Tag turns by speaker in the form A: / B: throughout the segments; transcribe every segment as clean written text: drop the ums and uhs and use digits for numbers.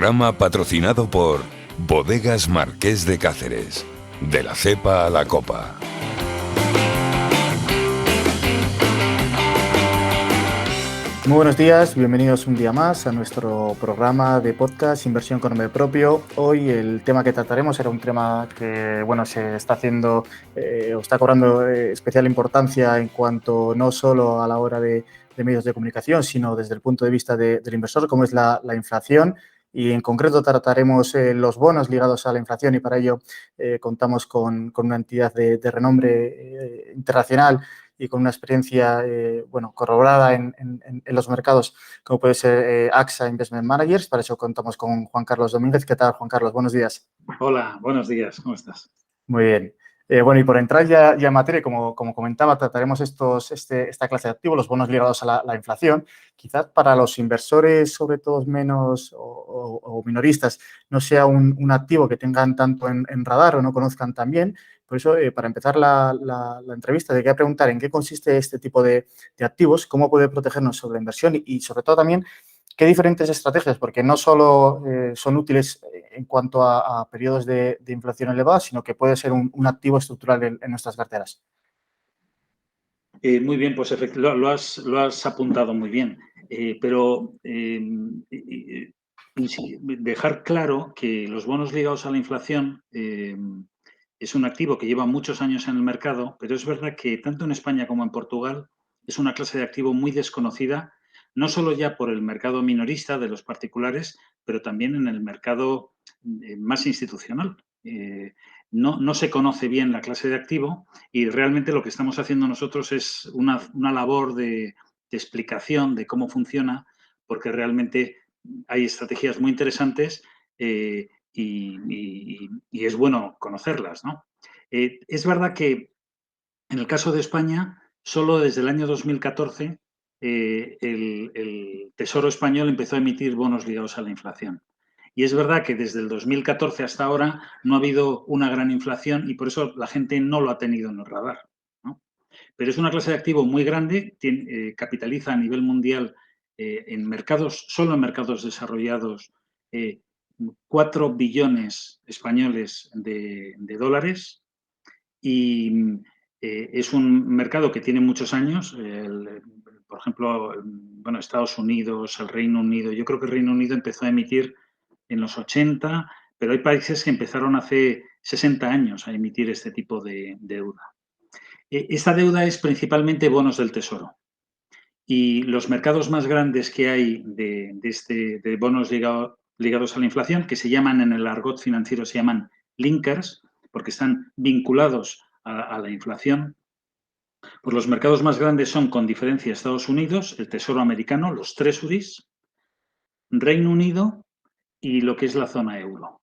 A: Programa patrocinado por Bodegas Marqués de Cáceres. De la cepa a la copa.
B: Muy buenos días, bienvenidos un día más a nuestro programa de podcast Inversión con Nombre Propio. Hoy el tema que trataremos era un tema que se está haciendo o está cobrando especial importancia en cuanto no solo a la hora de medios de comunicación, sino desde el punto de vista del inversor, como es la inflación. Y en concreto trataremos los bonos ligados a la inflación y para ello contamos con una entidad de renombre internacional y con una experiencia corroborada en los mercados, como puede ser AXA Investment Managers. Para eso contamos con Juan Carlos Domínguez. ¿Qué tal, Juan Carlos? Buenos días.
C: Hola, buenos días. ¿Cómo estás?
B: Muy bien. Y por entrar ya en materia, como comentaba, trataremos esta clase de activos, los bonos ligados a la inflación. Quizás para los inversores, sobre todo menos o minoristas, no sea un activo que tengan tanto en radar o no conozcan tan bien. Por eso, para empezar la entrevista, te quería preguntar en qué consiste este tipo de activos, cómo puede protegernos sobre la inversión y sobre todo también, ¿qué diferentes estrategias? Porque no solo son útiles en cuanto a periodos de inflación elevada, sino que puede ser un activo estructural en nuestras carteras.
C: Muy bien, pues lo has apuntado muy bien. Pero dejar claro que los bonos ligados a la inflación es un activo que lleva muchos años en el mercado, pero es verdad que tanto en España como en Portugal es una clase de activo muy desconocida, no solo ya por el mercado minorista de los particulares, pero también en el mercado más institucional. No se conoce bien la clase de activo y realmente lo que estamos haciendo nosotros es una labor de explicación de cómo funciona, porque realmente hay estrategias muy interesantes y es bueno conocerlas, ¿no? Es verdad que en el caso de España, solo desde el año 2014 el Tesoro español empezó a emitir bonos ligados a la inflación. Y es verdad que desde el 2014 hasta ahora no ha habido una gran inflación y por eso la gente no lo ha tenido en el radar, ¿no? Pero es una clase de activo muy grande, capitaliza a nivel mundial solo en mercados desarrollados, 4 billones españoles de dólares y es un mercado que tiene muchos años. Por ejemplo, Estados Unidos, el Reino Unido. Yo creo que el Reino Unido empezó a emitir en los 80, pero hay países que empezaron hace 60 años a emitir este tipo de deuda. Esta deuda es principalmente bonos del Tesoro. Y los mercados más grandes que hay de bonos ligados a la inflación, que se llaman en el argot financiero, se llaman linkers, porque están vinculados a la inflación. Pues los mercados más grandes son, con diferencia, Estados Unidos, el Tesoro americano, los Treasuries, Reino Unido y lo que es la zona euro.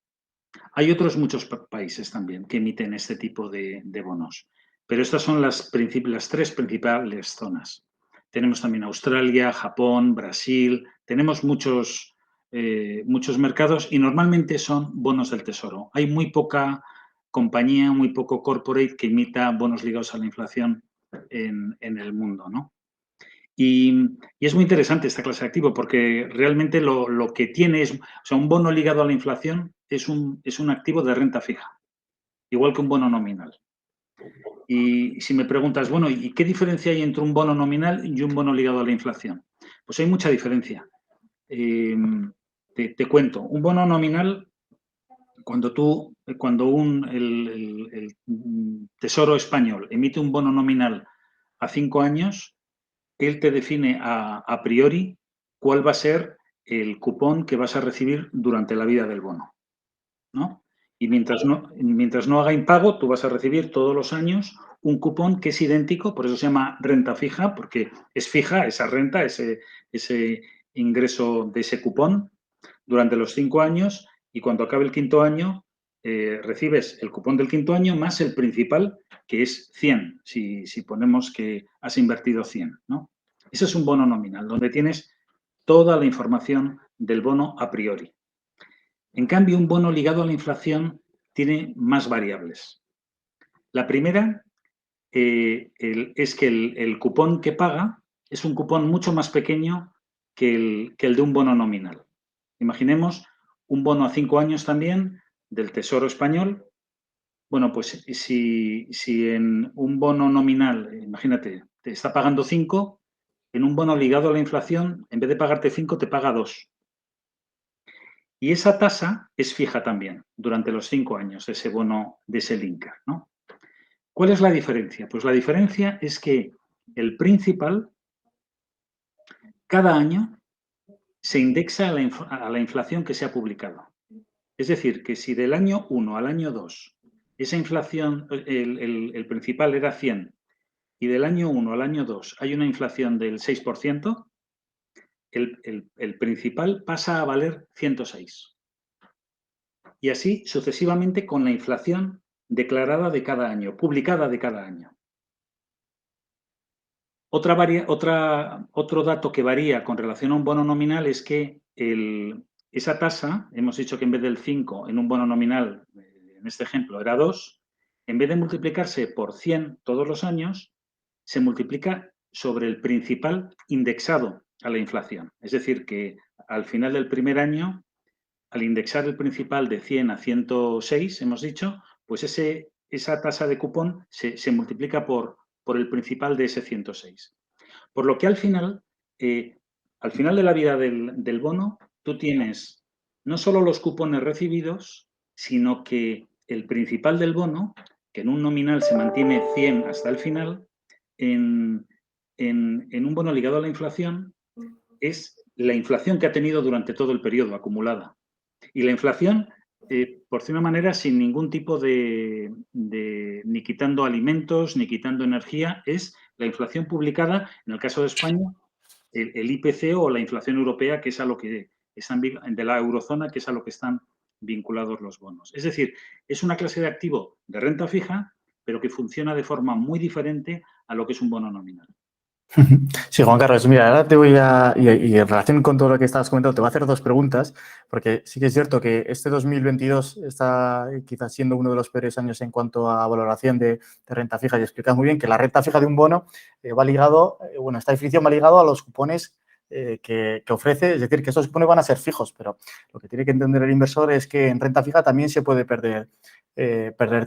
C: Hay otros muchos países también que emiten este tipo de bonos, pero estas son las tres principales zonas. Tenemos también Australia, Japón, Brasil, tenemos muchos mercados y normalmente son bonos del Tesoro. Hay muy poca compañía, muy poco corporate que emita bonos ligados a la inflación en el mundo, ¿no? Y es muy interesante esta clase de activo porque realmente lo que tiene es, un bono ligado a la inflación es un activo de renta fija, igual que un bono nominal. Y si me preguntas, bueno, ¿y qué diferencia hay entre un bono nominal y un bono ligado a la inflación? Pues hay mucha diferencia. Te cuento, un bono nominal, cuando el Tesoro español emite un bono nominal a 5 años, él te define a priori cuál va a ser el cupón que vas a recibir durante la vida del bono, ¿no? Y mientras no haga impago, tú vas a recibir todos los años un cupón que es idéntico, por eso se llama renta fija, porque es fija esa renta, ese ingreso de ese cupón durante los 5 años y cuando acabe el quinto año recibes el cupón del quinto año más el principal, que es 100, si ponemos que has invertido 100, ¿no? Ese es un bono nominal, donde tienes toda la información del bono a priori. En cambio, un bono ligado a la inflación tiene más variables. La primera es que el cupón que paga es un cupón mucho más pequeño que el de un bono nominal. Imaginemos un bono a 5 años también del Tesoro español. Bueno, pues si en un bono nominal, imagínate, te está pagando 5, en un bono ligado a la inflación, en vez de pagarte 5, te paga 2. Y esa tasa es fija también durante los 5 años de ese bono, de ese linker, ¿no? ¿Cuál es la diferencia? Pues la diferencia es que el principal cada año se indexa a la inflación que se ha publicado. Es decir, que si del año 1 al año 2 esa inflación, el principal era 100 y del año 1 al año 2 hay una inflación del 6%, el principal pasa a valer 106. Y así sucesivamente con la inflación declarada de cada año, publicada de cada año. Otro dato que varía con relación a un bono nominal es que esa tasa, hemos dicho que en vez del 5 en un bono nominal, en este ejemplo era 2, en vez de multiplicarse por 100 todos los años, se multiplica sobre el principal indexado a la inflación. Es decir, que al final del primer año, al indexar el principal de 100 a 106, hemos dicho, pues esa tasa de cupón se multiplica por el principal de ese 106. Por lo que al final de la vida del bono, tú tienes no solo los cupones recibidos, sino que el principal del bono, que en un nominal se mantiene 100 hasta el final, en un bono ligado a la inflación, es la inflación que ha tenido durante todo el periodo acumulada. Y la inflación, por decir una manera, sin ningún tipo ni quitando alimentos, ni quitando energía, es la inflación publicada, en el caso de España, el IPC o la inflación europea, que es a lo que están, de la eurozona, que es a lo que están vinculados los bonos. Es decir, es una clase de activo de renta fija, pero que funciona de forma muy diferente a lo que es un bono nominal.
B: Sí, Juan Carlos, mira, ahora te voy y en relación con todo lo que estabas comentando, te voy a hacer dos preguntas, porque sí que es cierto que este 2022 está quizás siendo uno de los peores años en cuanto a valoración de renta fija, y explicas muy bien que la renta fija de un bono va ligado, esta definición va ligado a los cupones que ofrece, es decir, que esos cupones van a ser fijos, pero lo que tiene que entender el inversor es que en renta fija también se puede perder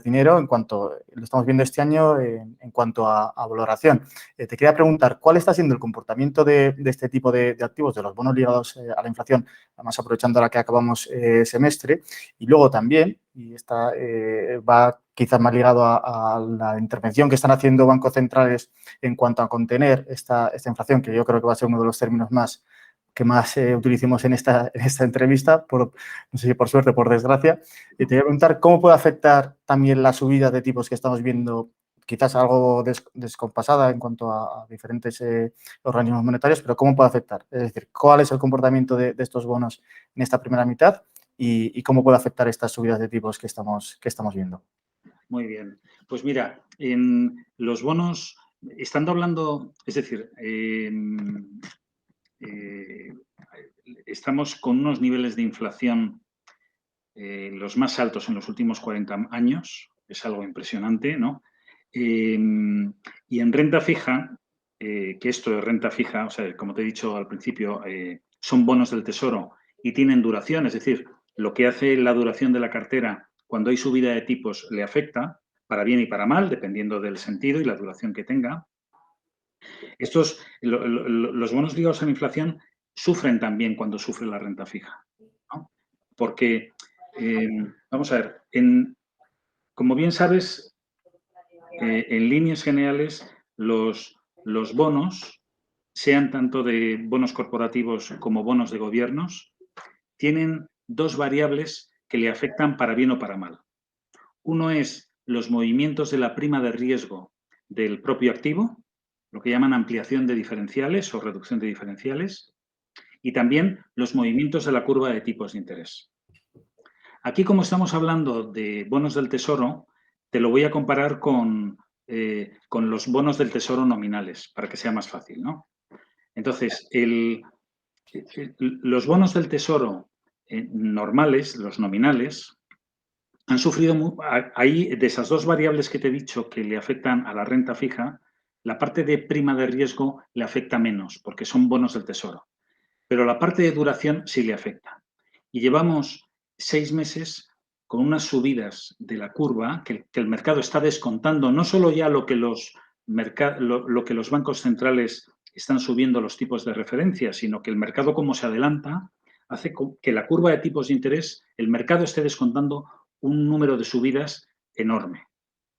B: dinero en cuanto, lo estamos viendo este año, en cuanto a valoración. Te quería preguntar, ¿cuál está siendo el comportamiento de este tipo de activos, de los bonos ligados a la inflación, además aprovechando ahora que acabamos semestre? Y luego también, y esta va quizás más ligado a la intervención que están haciendo bancos centrales en cuanto a contener esta inflación, que yo creo que va a ser uno de los términos que más utilicemos en esta entrevista, no sé si por suerte o por desgracia. Y te voy a preguntar cómo puede afectar también la subida de tipos que estamos viendo, quizás algo descompasada en cuanto a diferentes organismos monetarios, pero cómo puede afectar. Es decir, cuál es el comportamiento de estos bonos en esta primera mitad y cómo puede afectar estas subidas de tipos que estamos viendo.
C: Muy bien. Pues mira, en los bonos, estando hablando, es decir, estamos con unos niveles de inflación los más altos en los últimos 40 años, es algo impresionante, ¿no? Y en renta fija, que esto es renta fija, o sea, como te he dicho al principio, son bonos del Tesoro y tienen duración, es decir, lo que hace la duración de la cartera cuando hay subida de tipos le afecta, para bien y para mal, dependiendo del sentido y la duración que tenga. Los bonos ligados a la inflación sufren también cuando sufre la renta fija, ¿no? Porque, vamos a ver, como bien sabes, en líneas generales, los bonos, sean tanto de bonos corporativos como bonos de gobiernos, tienen dos variables que le afectan para bien o para mal. Uno es los movimientos de la prima de riesgo del propio activo, lo que llaman ampliación de diferenciales o reducción de diferenciales, y también los movimientos de la curva de tipos de interés. Aquí, como estamos hablando de bonos del Tesoro, te lo voy a comparar con los bonos del Tesoro nominales, para que sea más fácil, ¿no? Entonces, los bonos del Tesoro normales, los nominales, han sufrido, ahí de esas dos variables que te he dicho que le afectan a la renta fija, la parte de prima de riesgo le afecta menos, porque son bonos del Tesoro. Pero la parte de duración sí le afecta. Y llevamos 6 meses con unas subidas de la curva que el mercado está descontando, no solo ya lo que los bancos centrales están subiendo los tipos de referencia, sino que el mercado, como se adelanta, hace que la curva de tipos de interés, el mercado esté descontando un número de subidas enorme,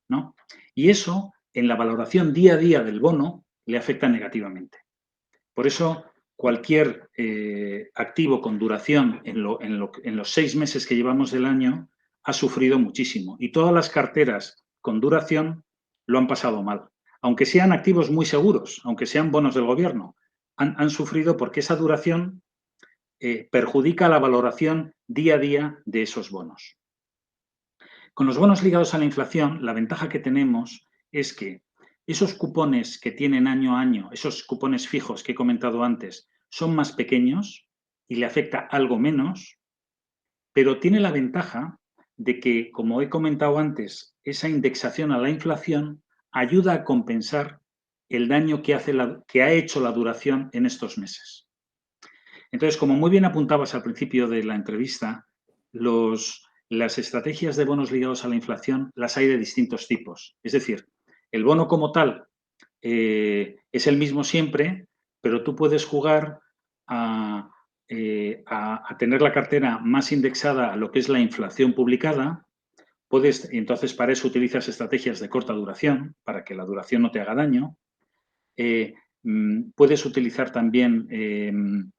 C: ¿no? Y eso, en la valoración día a día del bono, le afecta negativamente. Por eso, cualquier activo con duración en los 6 meses que llevamos del año ha sufrido muchísimo. Y todas las carteras con duración lo han pasado mal. Aunque sean activos muy seguros, aunque sean bonos del gobierno, han sufrido porque esa duración perjudica la valoración día a día de esos bonos. Con los bonos ligados a la inflación, la ventaja que tenemos es que esos cupones que tienen año a año, esos cupones fijos que he comentado antes, son más pequeños y le afecta algo menos, pero tiene la ventaja de que, como he comentado antes, esa indexación a la inflación ayuda a compensar el daño que ha hecho la duración en estos meses. Entonces, como muy bien apuntabas al principio de la entrevista, las estrategias de bonos ligados a la inflación las hay de distintos tipos. Es decir, el bono como tal es el mismo siempre, pero tú puedes jugar a tener la cartera más indexada a lo que es la inflación publicada. Entonces, para eso utilizas estrategias de corta duración, para que la duración no te haga daño. Puedes utilizar también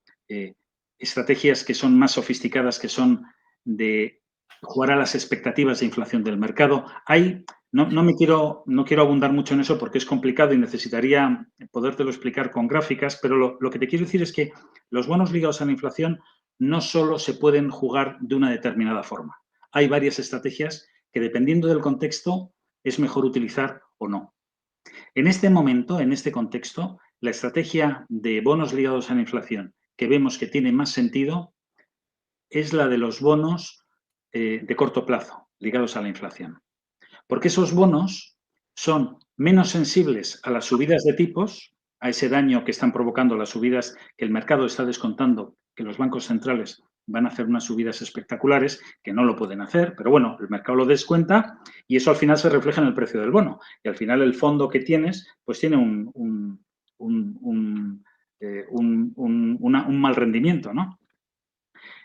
C: estrategias que son más sofisticadas, que son de jugar a las expectativas de inflación del mercado. No quiero abundar mucho en eso porque es complicado y necesitaría podértelo explicar con gráficas, pero lo que te quiero decir es que los bonos ligados a la inflación no solo se pueden jugar de una determinada forma. Hay varias estrategias que, dependiendo del contexto, es mejor utilizar o no. En este momento, en este contexto, la estrategia de bonos ligados a la inflación que vemos que tiene más sentido es la de los bonos de corto plazo ligados a la inflación. Porque esos bonos son menos sensibles a las subidas de tipos, a ese daño que están provocando las subidas que el mercado está descontando, que los bancos centrales van a hacer unas subidas espectaculares, que no lo pueden hacer, pero bueno, el mercado lo descuenta y eso al final se refleja en el precio del bono. Y al final el fondo que tienes, pues tiene un mal rendimiento, ¿no?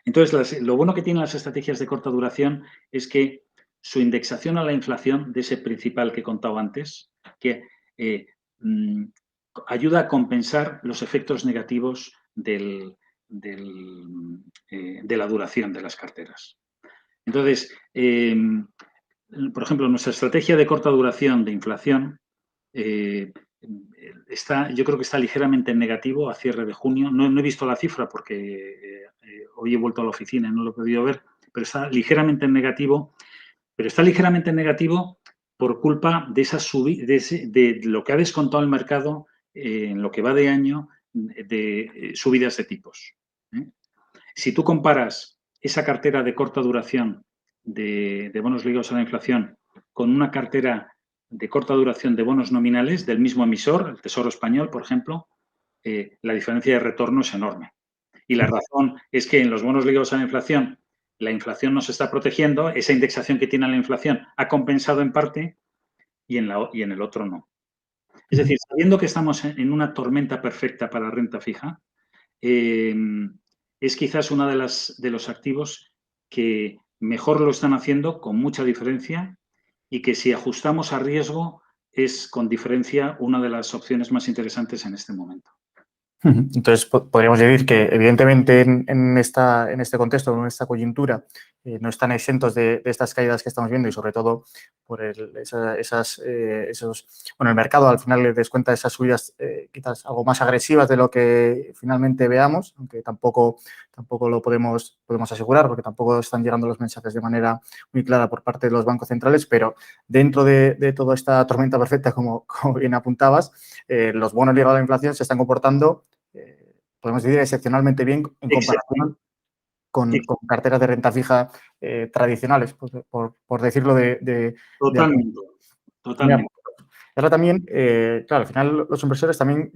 C: Entonces, lo bueno que tienen las estrategias de corta duración es que su indexación a la inflación de ese principal que he contado antes, que ayuda a compensar los efectos negativos de la duración de las carteras. Entonces, por ejemplo, nuestra estrategia de corta duración de inflación yo creo que está ligeramente en negativo a cierre de junio. No he visto la cifra porque hoy he vuelto a la oficina y no lo he podido ver, pero está ligeramente en negativo. Pero está ligeramente en negativo por culpa de de lo que ha descontado el mercado en lo que va de año de subidas de tipos. Si tú comparas esa cartera de corta duración de bonos ligados a la inflación con una cartera de corta duración de bonos nominales del mismo emisor, el Tesoro Español, por ejemplo, la diferencia de retorno es enorme. Y la razón es que en los bonos ligados a la inflación nos está protegiendo, esa indexación que tiene la inflación ha compensado en parte y en el otro no. Es decir, sabiendo que estamos en una tormenta perfecta para renta fija, es quizás uno de los activos que mejor lo están haciendo con mucha diferencia y que si ajustamos a riesgo es con diferencia una de las opciones más interesantes en este momento.
B: Entonces, podríamos decir que, evidentemente, en este contexto, en esta coyuntura, no están exentos de estas caídas que estamos viendo y, sobre todo, por el mercado al final le descuenta esas subidas quizás algo más agresivas de lo que finalmente veamos, aunque tampoco lo podemos asegurar porque tampoco están llegando los mensajes de manera muy clara por parte de los bancos centrales, pero dentro de toda esta tormenta perfecta, como bien apuntabas, los bonos ligados a la inflación se están comportando podemos decir excepcionalmente bien en comparación con carteras de renta fija tradicionales, por decirlo
C: Totalmente.
B: Ahora también, claro, al final los inversores también,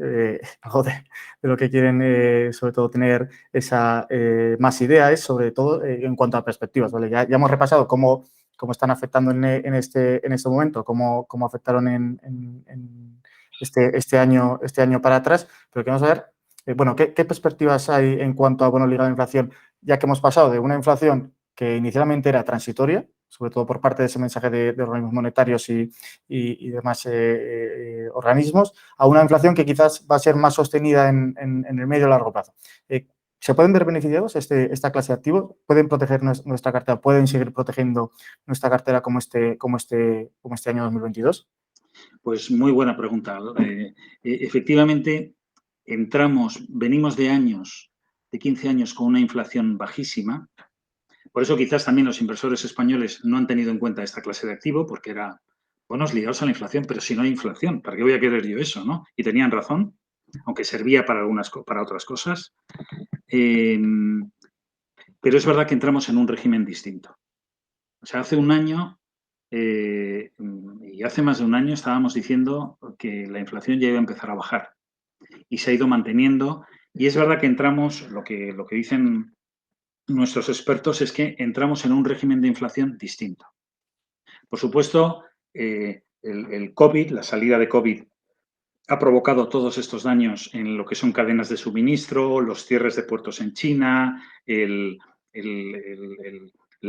B: algo de lo que quieren, sobre todo, tener esa más ideas, sobre todo en cuanto a perspectivas, ¿vale? Ya hemos repasado cómo están afectando en este momento, cómo afectaron en este año para atrás, pero queremos saber, bueno, ¿qué perspectivas hay en cuanto a bonos ligados a la inflación? Ya que hemos pasado de una inflación que inicialmente era transitoria, sobre todo por parte de ese mensaje de organismos monetarios y demás organismos, a una inflación que quizás va a ser más sostenida en el medio y largo plazo. ¿Se pueden ver beneficiados esta clase de activos? ¿Pueden proteger nuestra cartera? ¿Pueden seguir protegiendo nuestra cartera como este año 2022?
C: Pues muy buena pregunta. Efectivamente, venimos de 15 años con una inflación bajísima. Por eso quizás también los inversores españoles no han tenido en cuenta esta clase de activo, porque era bonos ligados a la inflación, pero si no hay inflación, ¿para qué voy a querer yo eso, no? Y tenían razón, aunque servía para otras cosas. Pero es verdad que entramos en un régimen distinto. O sea, hace un año y hace más de un año estábamos diciendo que la inflación ya iba a empezar a bajar y se ha ido manteniendo. Y es verdad que entramos, lo que dicen nuestros expertos es que entramos en un régimen de inflación distinto. Por supuesto, el COVID, la salida de COVID, ha provocado todos estos daños en lo que son cadenas de suministro, los cierres de puertos en China, el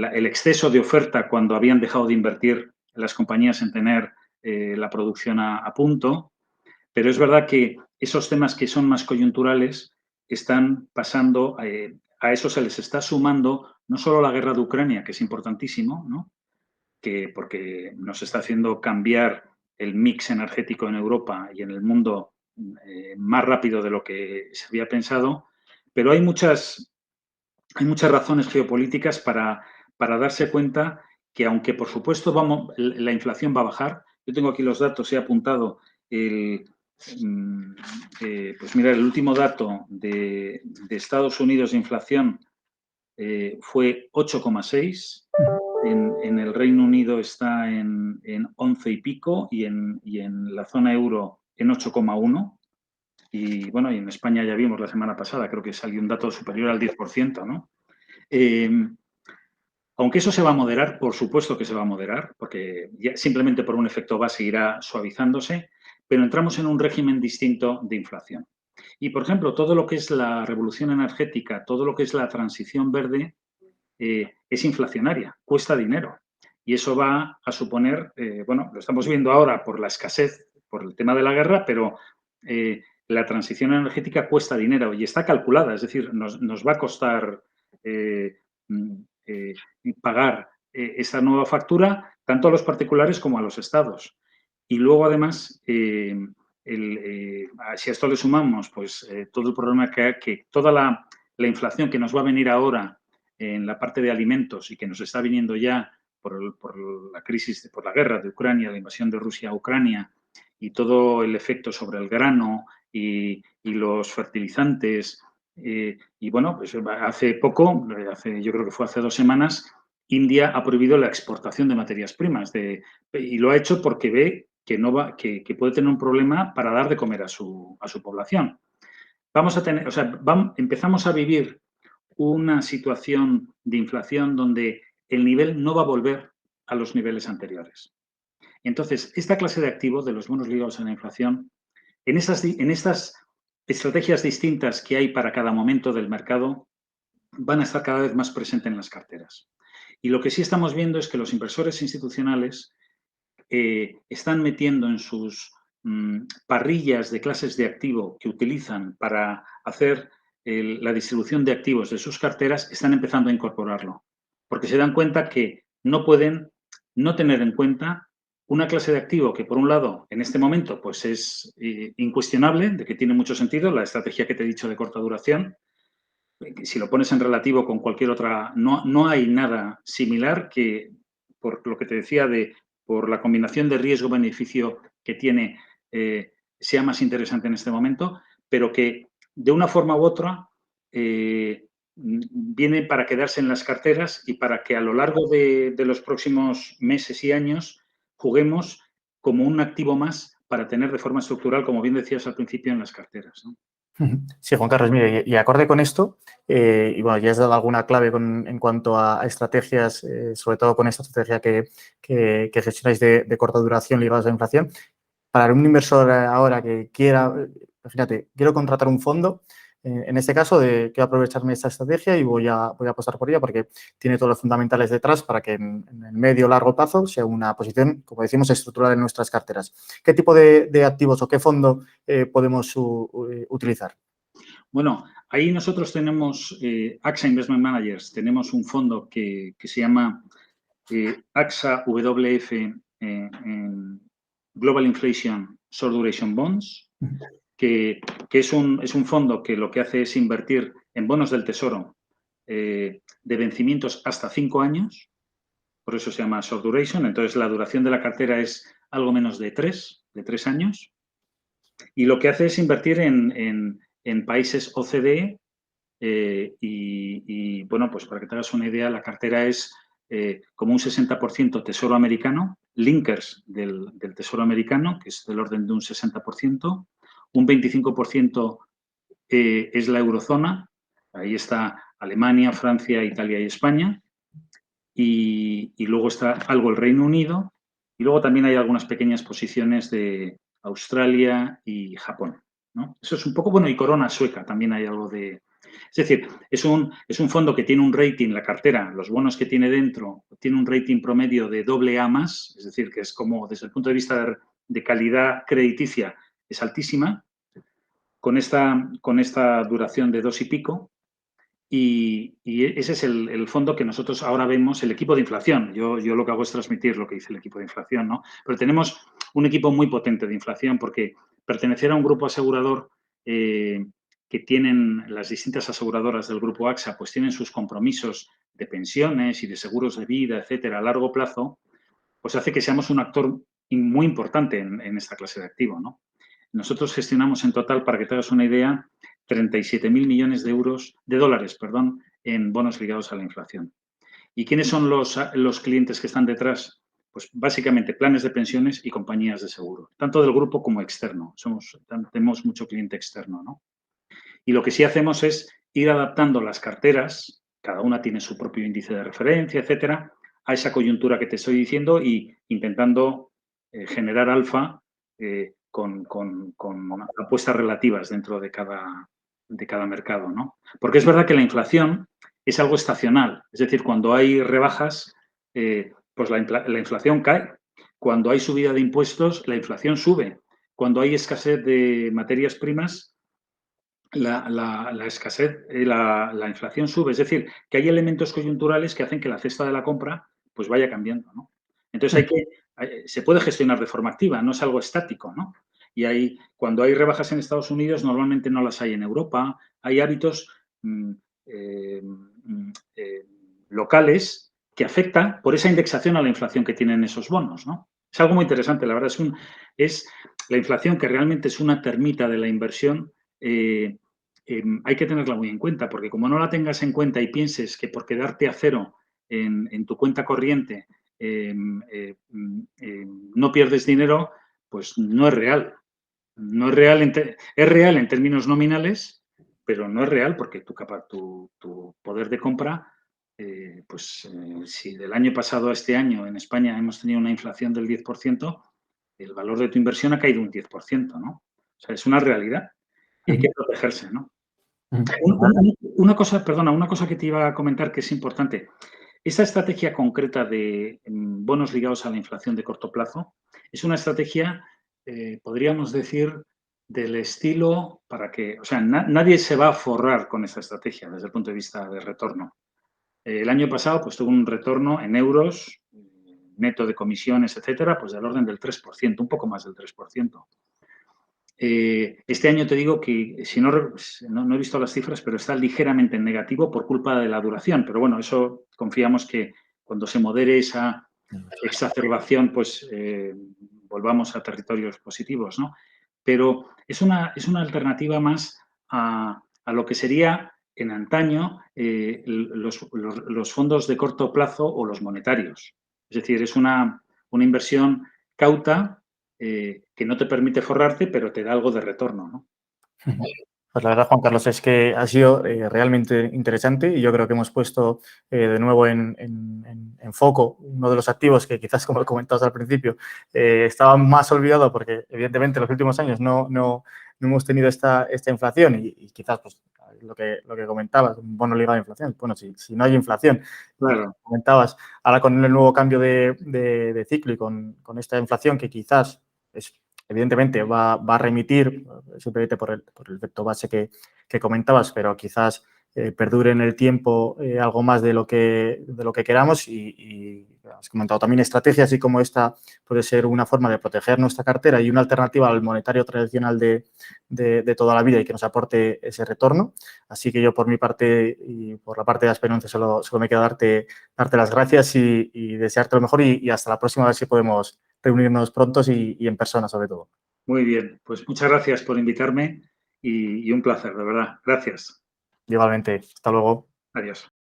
C: exceso de oferta cuando habían dejado de invertir las compañías en tener la producción a punto. Pero es verdad que esos temas que son más coyunturales están pasando, a eso se les está sumando no solo la guerra de Ucrania, que es importantísimo, ¿no? Porque nos está haciendo cambiar el mix energético en Europa y en el mundo más rápido de lo que se había pensado, pero hay muchas razones geopolíticas para darse cuenta que aunque por supuesto la inflación va a bajar, yo tengo aquí los datos, he apuntado pues mira, el último dato de Estados Unidos de inflación fue 8,6. En el Reino Unido está en 11 y pico y en la zona euro en 8,1. Y bueno, y en España ya vimos la semana pasada, creo que salió un dato superior al 10%, ¿no? Aunque eso se va a moderar, por supuesto que se va a moderar, porque ya simplemente por un efecto base irá suavizándose, pero entramos en un régimen distinto de inflación. Y, por ejemplo, todo lo que es la revolución energética, todo lo que es la transición verde, es inflacionaria, cuesta dinero. Y eso va a suponer, bueno, lo estamos viendo ahora por la escasez, por el tema de la guerra, pero la transición energética cuesta dinero y está calculada, es decir, nos va a costar pagar esa nueva factura tanto a los particulares como a los estados. Y luego, además, si a esto le sumamos pues, todo el problema que toda la inflación que nos va a venir ahora en la parte de alimentos y que nos está viniendo ya por la crisis, por la guerra de Ucrania, la invasión de Rusia a Ucrania y todo el efecto sobre el grano y los fertilizantes. Y bueno, pues hace poco, yo creo que fue hace 2 semanas, India ha prohibido la exportación de materias primas y lo ha hecho porque ve que puede tener un problema para dar de comer a su población. Empezamos a vivir una situación de inflación donde el nivel no va a volver a los niveles anteriores. Entonces, esta clase de activos de los bonos ligados a la inflación, en estas estrategias distintas que hay para cada momento del mercado, van a estar cada vez más presentes en las carteras. Y lo que sí estamos viendo es que los inversores institucionales están metiendo en sus parrillas de clases de activo que utilizan para hacer la distribución de activos de sus carteras, están empezando a incorporarlo, porque se dan cuenta que no pueden no tener en cuenta una clase de activo que, por un lado, en este momento, pues es incuestionable, de que tiene mucho sentido, la estrategia que te he dicho de corta duración. Si lo pones en relativo con cualquier otra, no hay nada similar que, por lo que te decía, por la combinación de riesgo-beneficio que tiene, sea más interesante en este momento, pero que de una forma u otra viene para quedarse en las carteras y para que a lo largo de los próximos meses y años juguemos como un activo más para tener de forma estructural, como bien decías al principio, en las carteras, ¿no?
B: Sí, Juan Carlos, mire, y acorde con esto, y bueno, ya has dado alguna clave en cuanto a estrategias, sobre todo con esta estrategia que gestionáis de corta duración ligadas a la inflación. Para un inversor ahora que quiera, fíjate, quiero contratar un fondo, en este caso, quiero aprovecharme de esta estrategia y voy a apostar por ella porque tiene todos los fundamentales detrás para que en el medio o largo plazo sea una posición, como decimos, estructural en nuestras carteras. ¿Qué tipo de activos o qué fondo podemos utilizar?
C: Bueno, ahí nosotros tenemos, AXA Investment Managers, tenemos un fondo que se llama AXA WF en Global Inflation Short Duration Bonds, que es un fondo que lo que hace es invertir en bonos del Tesoro de vencimientos hasta 5 años, por eso se llama Short Duration, entonces la duración de la cartera es algo menos de 3 años, y lo que hace es invertir en países OCDE y, bueno, pues para que te hagas una idea, la cartera es como un 60% Tesoro americano, linkers del Tesoro americano, que es del orden de un 60%, un 25% es la eurozona, ahí está Alemania, Francia, Italia y España, y luego está algo el Reino Unido, y luego también hay algunas pequeñas posiciones de Australia y Japón, ¿no? Eso es un poco, bueno, y corona sueca, también hay algo de... Es decir, es un fondo que tiene un rating, la cartera, los bonos que tiene dentro, tiene un rating promedio de AA+, es decir, que es como, desde el punto de vista de calidad crediticia, es altísima, con esta duración de 2 y pico, y ese es el fondo que nosotros ahora vemos, el equipo de inflación. Yo lo que hago es transmitir lo que dice el equipo de inflación, ¿no? Pero tenemos un equipo muy potente de inflación porque pertenecer a un grupo asegurador que tienen las distintas aseguradoras del grupo AXA, pues tienen sus compromisos de pensiones y de seguros de vida, etcétera, a largo plazo, pues hace que seamos un actor muy importante en esta clase de activo, ¿no? Nosotros gestionamos en total, para que te hagas una idea, 37.000 millones de dólares, perdón, en bonos ligados a la inflación. ¿Y quiénes son los clientes que están detrás? Pues básicamente planes de pensiones y compañías de seguro, tanto del grupo como externo. Tenemos mucho cliente externo, ¿no? Y lo que sí hacemos es ir adaptando las carteras, cada una tiene su propio índice de referencia, etcétera, a esa coyuntura que te estoy diciendo y intentando generar alfa con apuestas relativas dentro de cada mercado, ¿no? Porque es verdad que la inflación es algo estacional, es decir, cuando hay rebajas, pues la inflación cae. Cuando hay subida de impuestos, la inflación sube. Cuando hay escasez de materias primas, la escasez, la inflación sube. Es decir, que hay elementos coyunturales que hacen que la cesta de la compra pues vaya cambiando, ¿no? Entonces se puede gestionar de forma activa, no es algo estático, ¿no? Y cuando hay rebajas en Estados Unidos, normalmente no las hay en Europa. Hay hábitos locales que afectan por esa indexación a la inflación que tienen esos bonos, ¿no? Es algo muy interesante, la verdad, es la inflación, que realmente es una termita de la inversión. Hay que tenerla muy en cuenta, porque como no la tengas en cuenta y pienses que por quedarte a cero en tu cuenta corriente no pierdes dinero, pues no es real. No es real, es real en términos nominales, pero no es real porque tu poder de compra, si del año pasado a este año en España hemos tenido una inflación del 10%, el valor de tu inversión ha caído un 10%, ¿no? O sea, es una realidad y hay que protegerse, ¿no? Una cosa que te iba a comentar que es importante. Esta estrategia concreta de bonos ligados a la inflación de corto plazo es una estrategia, podríamos decir, del estilo para que, o sea, nadie se va a forrar con esta estrategia desde el punto de vista de retorno. El año pasado, pues tuvo un retorno en euros, neto de comisiones, etcétera, pues del orden del 3%, un poco más del 3%. Este año te digo que, si no he visto las cifras, pero está ligeramente en negativo por culpa de la duración. Pero bueno, eso confiamos que cuando se modere esa exacerbación, pues volvamos a territorios positivos, ¿no? Pero es una alternativa más a lo que sería en antaño los fondos de corto plazo o los monetarios. Es decir, es una inversión cauta, que no te permite forrarte, pero te da algo de retorno, ¿no?
B: Pues la verdad, Juan Carlos, es que ha sido realmente interesante y yo creo que hemos puesto de nuevo en foco uno de los activos que quizás, como comentabas al principio, estaba más olvidado porque evidentemente en los últimos años no hemos tenido esta inflación y quizás pues, lo que comentabas, un bono ligado a la inflación. Bueno, si no hay inflación,
C: Claro.
B: comentabas, ahora con el nuevo cambio de ciclo y con esta inflación que quizás es evidentemente va a remitir simplemente por el efecto base que comentabas, pero quizás perdure en el tiempo algo más de lo que queramos y has comentado también estrategias así como esta puede ser una forma de proteger nuestra cartera y una alternativa al monetario tradicional de toda la vida y que nos aporte ese retorno. Así que yo por mi parte y por la parte de Aspen 11 solo me queda darte las gracias y desearte lo mejor y hasta la próxima, a ver si podemos reunirnos prontos y en persona sobre todo.
C: Muy bien, pues muchas gracias por invitarme y un placer, de verdad. Gracias.
B: Igualmente, hasta luego.
C: Adiós.